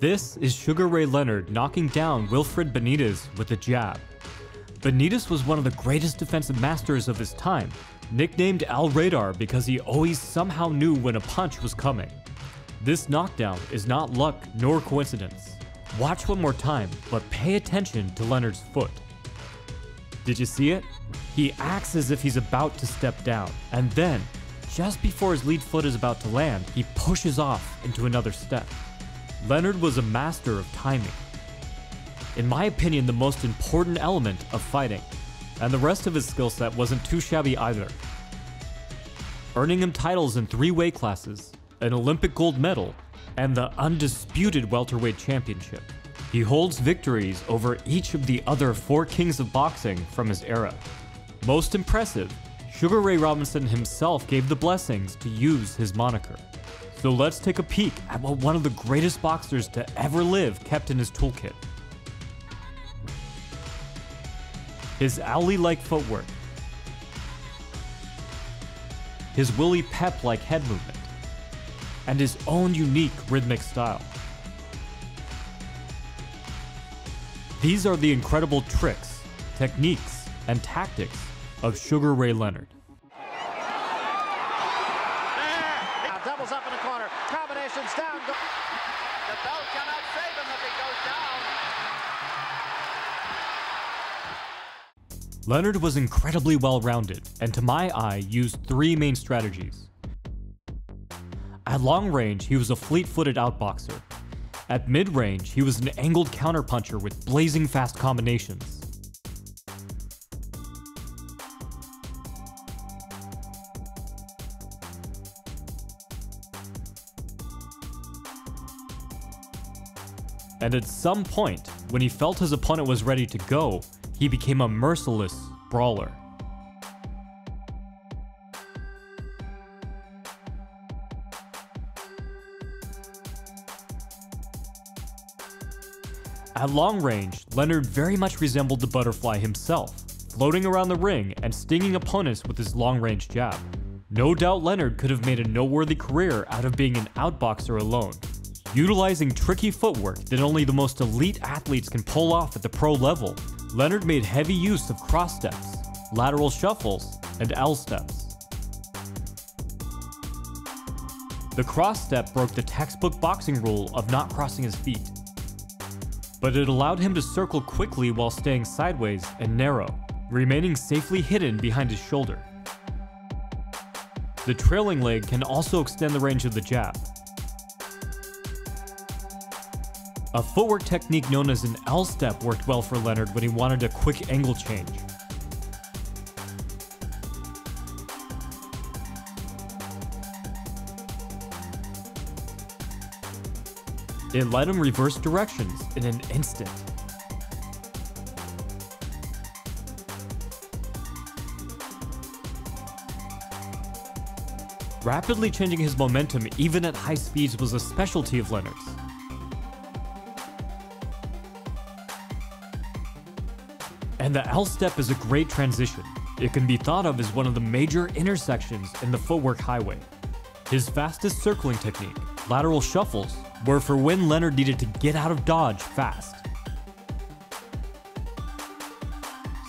This is Sugar Ray Leonard knocking down Wilfred Benitez with a jab. Benitez was one of the greatest defensive masters of his time, nicknamed Al Radar because he always somehow knew when a punch was coming. This knockdown is not luck nor coincidence. Watch one more time, but pay attention to Leonard's foot. Did you see it? He acts as if he's about to step down, and then, just before his lead foot is about to land, he pushes off into another step. Leonard was a master of timing. In my opinion, the most important element of fighting, and the rest of his skill set wasn't too shabby either. Earning him titles in 3 weight classes, an Olympic gold medal, and the undisputed welterweight championship. He holds victories over each of the other 4 kings of boxing from his era. Most impressive, Sugar Ray Robinson himself gave the blessings to use his moniker. So let's take a peek at what one of the greatest boxers to ever live kept in his toolkit. His alley-like footwork, his Willie Pep-like head movement, and his own unique rhythmic style. These are the incredible tricks, techniques, and tactics of Sugar Ray Leonard. Doubles up in the corner, combinations down. The belt cannot save him if he goes down. Leonard was incredibly well-rounded, and to my eye, used 3 main strategies. At long range, he was a fleet-footed outboxer. At mid-range, he was an angled counterpuncher with blazing fast combinations. And at some point, when he felt his opponent was ready to go, he became a merciless brawler. At long range, Leonard very much resembled the butterfly himself, floating around the ring and stinging opponents with his long-range jab. No doubt Leonard could have made a noteworthy career out of being an outboxer alone. Utilizing tricky footwork that only the most elite athletes can pull off at the pro level, Leonard made heavy use of cross steps, lateral shuffles, and L steps. The cross step broke the textbook boxing rule of not crossing his feet, but it allowed him to circle quickly while staying sideways and narrow, remaining safely hidden behind his shoulder. The trailing leg can also extend the range of the jab. A footwork technique known as an L step worked well for Leonard when he wanted a quick angle change. It let him reverse directions in an instant. Rapidly changing his momentum even at high speeds was a specialty of Leonard's. And the L step is a great transition. It can be thought of as one of the major intersections in the footwork highway. His fastest circling technique, lateral shuffles, were for when Leonard needed to get out of dodge fast.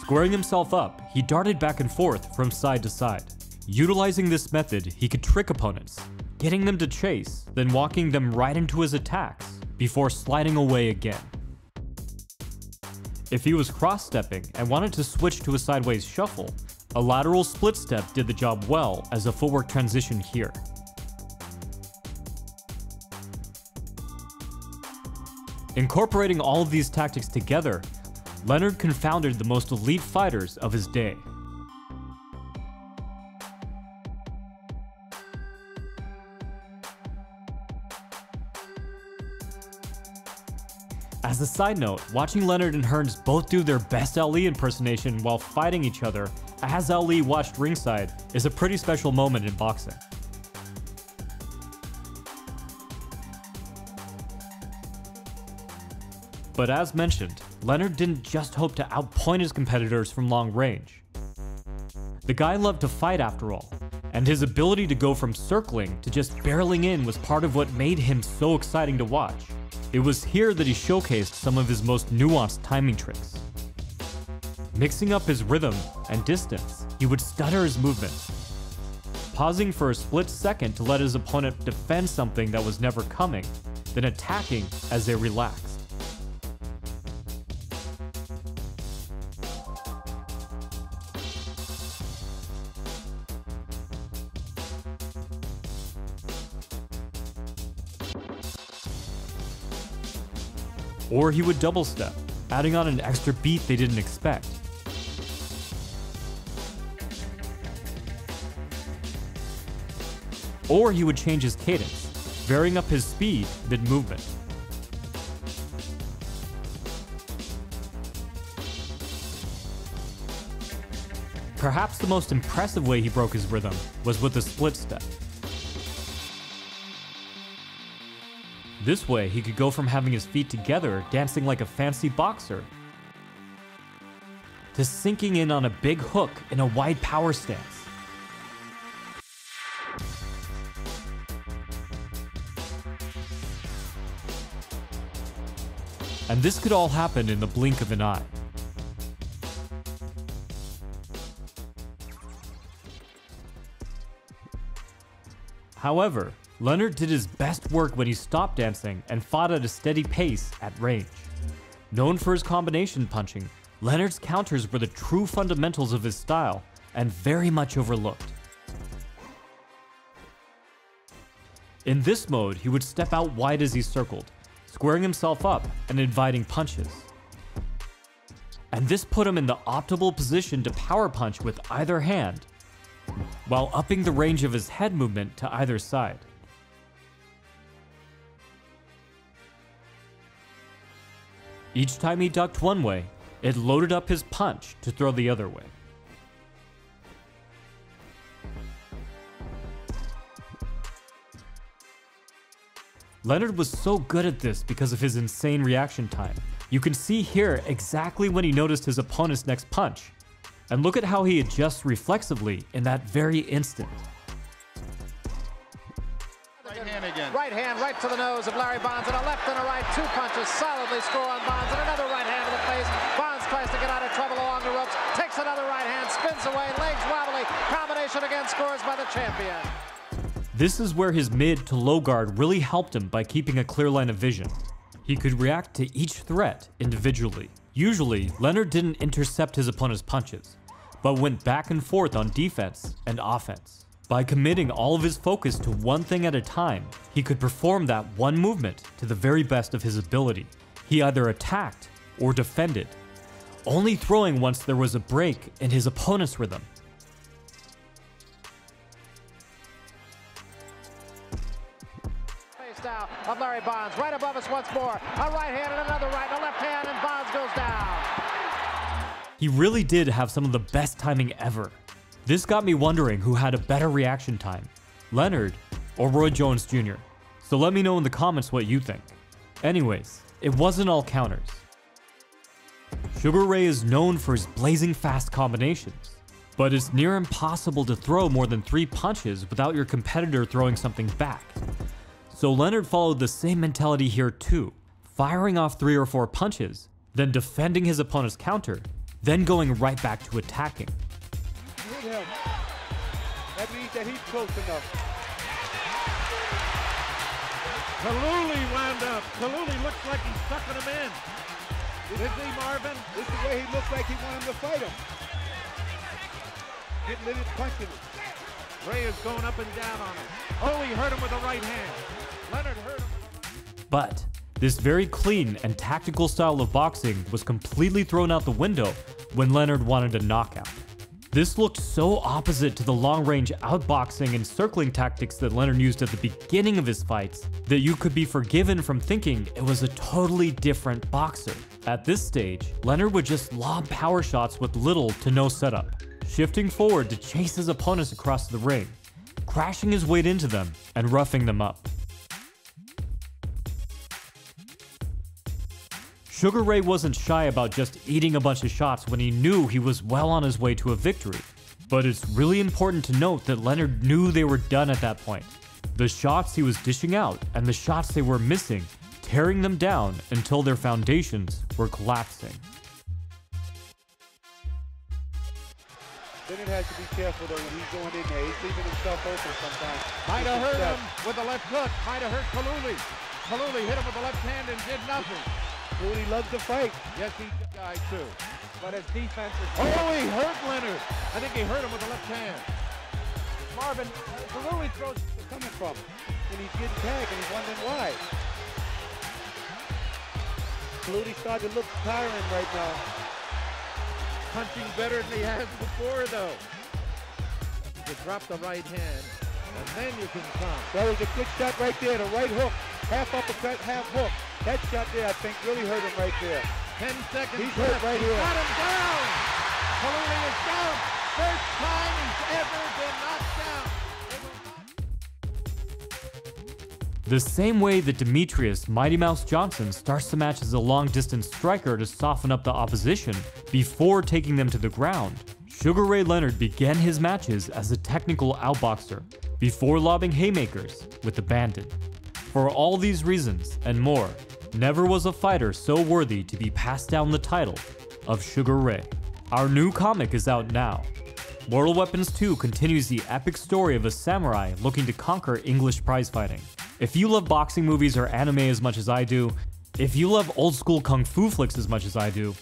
Squaring himself up, he darted back and forth from side to side. Utilizing this method, he could trick opponents, getting them to chase, then walking them right into his attacks, before sliding away again. If he was cross-stepping and wanted to switch to a sideways shuffle, a lateral split step did the job well as a footwork transition here. Incorporating all of these tactics together, Leonard confounded the most elite fighters of his day. As a side note, watching Leonard and Hearns both do their best Ali impersonation while fighting each other as Ali watched ringside is a pretty special moment in boxing. But as mentioned, Leonard didn't just hope to outpoint his competitors from long range. The guy loved to fight after all, and his ability to go from circling to just barreling in was part of what made him so exciting to watch. It was here that he showcased some of his most nuanced timing tricks. Mixing up his rhythm and distance, he would stutter his movements, pausing for a split second to let his opponent defend something that was never coming, then attacking as they relaxed. Or he would double step, adding on an extra beat they didn't expect. Or he would change his cadence, varying up his speed mid-movement. Perhaps the most impressive way he broke his rhythm was with the split step. This way, he could go from having his feet together, dancing like a fancy boxer, to sinking in on a big hook in a wide power stance. And this could all happen in the blink of an eye. However, Leonard did his best work when he stopped dancing and fought at a steady pace at range. Known for his combination punching, Leonard's counters were the true fundamentals of his style and very much overlooked. In this mode, he would step out wide as he circled, squaring himself up and inviting punches. And this put him in the optimal position to power punch with either hand, while upping the range of his head movement to either side. Each time he ducked one way, it loaded up his punch to throw the other way. Leonard was so good at this because of his insane reaction time. You can see here exactly when he noticed his opponent's next punch. And look at how he adjusts reflexively in that very instant. Right hand right to the nose of Larry Bonds, and a left and a right, two punches solidly score on Bonds, and another right hand to the face. Bonds tries to get out of trouble along the ropes, takes another right hand, spins away, legs wobbly, combination again scores by the champion. This is where his mid to low guard really helped him by keeping a clear line of vision. He could react to each threat individually. Usually, Leonard didn't intercept his opponent's punches, but went back and forth on defense and offense. By committing all of his focus to one thing at a time, he could perform that one movement to the very best of his ability. He either attacked or defended, only throwing once there was a break in his opponent's rhythm. Face down of Larry Bonds, right above us once more. A right hand and another right, and a left hand, and Bonds goes down. He really did have some of the best timing ever. This got me wondering who had a better reaction time, Leonard or Roy Jones Jr. So let me know in the comments what you think. Anyways, it wasn't all counters. Sugar Ray is known for his blazing fast combinations, but it's near impossible to throw more than 3 punches without your competitor throwing something back. So Leonard followed the same mentality here too, firing off 3 or 4 punches, then defending his opponent's counter, then going right back to attacking. Him. That means that he's close enough. Kaluli wound up. Kaluli looks like he's sucking him in. Is he, Marvin? This is the way he looks like he wanted him to fight him. Getting in his punching. Ray is going up and down on him. Oh, he hurt him with the right hand. Leonard hurt him. But this very clean and tactical style of boxing was completely thrown out the window when Leonard wanted a knockout. This looked so opposite to the long-range outboxing and circling tactics that Leonard used at the beginning of his fights that you could be forgiven from thinking it was a totally different boxer. At this stage, Leonard would just lob power shots with little to no setup, shifting forward to chase his opponents across the ring, crashing his weight into them and roughing them up. Sugar Ray wasn't shy about just eating a bunch of shots when he knew he was well on his way to a victory. But it's really important to note that Leonard knew they were done at that point. The shots he was dishing out and the shots they were missing tearing them down until their foundations were collapsing. Leonard has to be careful though when he's going in there. He's leaving himself open sometimes. Might have hurt him with the left hook. Might have hurt Kaluli. Kaluli hit him with the left hand and did nothing. Kaluli loves to fight. Yes, he's a guy too. But his defense is... Oh, he hurt Leonard. I think he hurt him with the left hand. Marvin, Kaluli throws... Coming from and he's getting tagged and he's wondering why. Kaluli started to look tiring right now. Punching better than he has before, though. You drop the right hand, and then you can come. That was a good shot right there, the right hook. Half uppercut, half hook. That shot there, I think, really hurt him right there. 10 seconds He's hurt right here. Got him down! Kaluli is down! First time he's ever been knocked down! The same way that Demetrius Mighty Mouse Johnson starts the match as a long-distance striker to soften up the opposition before taking them to the ground, Sugar Ray Leonard began his matches as a technical outboxer before lobbing haymakers with the Bandit. For all these reasons and more, never was a fighter so worthy to be passed down the title of Sugar Ray. Our new comic is out now. Mortal Weapons 2 continues the epic story of a samurai looking to conquer English prize fighting. If you love boxing movies or anime as much as I do, if you love old school kung fu flicks as much as I do,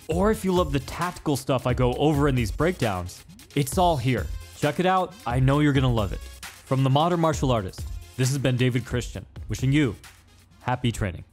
or if you love the tactical stuff I go over in these breakdowns, it's all here. Check it out, I know you're gonna love it. From the Modern Martial Artist, this has been David Christian, wishing you happy training.